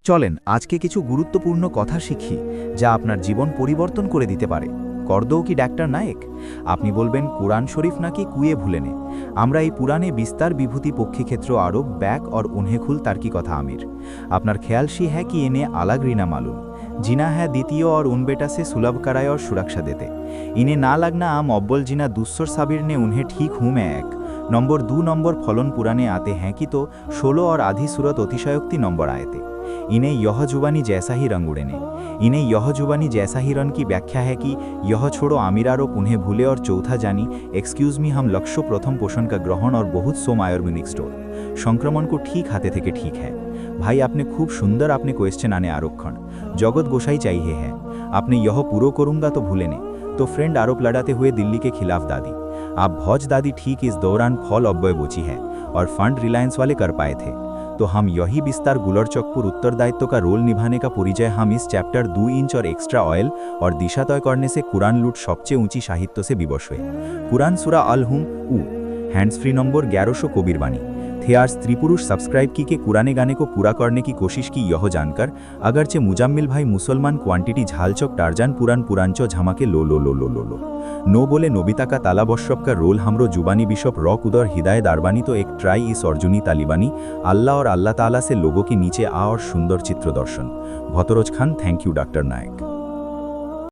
চলেন আজকে কিছু গুরুত্বপূর্ণ কথা শিখি যা আপনার জীবন পরিবর্তন করে দিতে পারে। করদৌ কি ডাক্তার নায়েক? আপনি বলবেন কুরআন শরীফ নাকি কুয়ে ভুলেনে। আমরা এই পুরাণে বিস্তার বিভূতি পক্ষীক্ষেত্র আরব ব্যাক और उन्हें खुल तार की कथा आमिर। আপনার ख्याल सी है कि इन्हें अलग रीना मालूम जीना है द्वितीय और उन बेटा से सुलभ कराए और सुरक्षा देते इन्हें ना लगना आम अव्वल जीना दूसर साबिर ने उन्हें ठीक हूँ मैं एक नंबर 2 नंबर फलन पुराने आते हैं कि तो 16 और आधी सूरत अतिशयोक्ति नंबर आए थे। इन्हें यह जुबानी जैसा ही रंग उड़ेने इन्हें यह जुबानी जैसा ही रन की व्याख्या है कि यह छोड़ो आमिरारोप उन्हें भूले और चौथा जानी एक्सक्यूज मी हम लक्ष्य प्रथम पोषण का ग्रहण और बहुत सो मायोर्मिनिक स्टोर संक्रमण को ठीक हाथे थे ठीक है। भाई आपने खूब सुंदर आपने क्वेश्चन आने आरोक्षण जगत गोसाई चाहिए है आपने यह पूरो करूंगा तो भूलेने तो फ्रेंड आरोप लड़ाते हुए दिल्ली के खिलाफ दादी आप भौज दादी ठीक इस दौरान फॉल अव्यय बोची है और फंड रिलायंस वाले कर पाए थे। तो हम यही विस्तार गुलरचकपुर उत्तरदायित्व का रोल निभाने का परिचय हम इस चैप्टर 2 इंच और एक्स्ट्रा ऑयल और दिशा तय करने से कुरान लूट सबसे ऊंची साहित्य से विवश हुए। कुरान सूरा अल हुम उ हैंड्स फ्री नंबर 1100 कबीर बानी थे आज स्त्री पुरुष सब्सक्राइब की के कुराने गाने को पूरा करने की कोशिश की यह जानकर अगरचे मुजाम्मिल भाई मुसलमान क्वांटिटी झालचक टारजान पुरान पुरांचो झमाके लो लो लो लो लो लो नो बोले नोबिता का ताला बशरफ का रोल हमरो जुबानी बिशप रॉक उदर हिदायत अरबानी तो एक ट्राई इस अर्जुनी तालिबानी अल्लाह और अल्लाह ताला से लोगों के नीचे आ और सुंदर चित्र दर्शन। भतरोज Khan thank you doctor Nayak.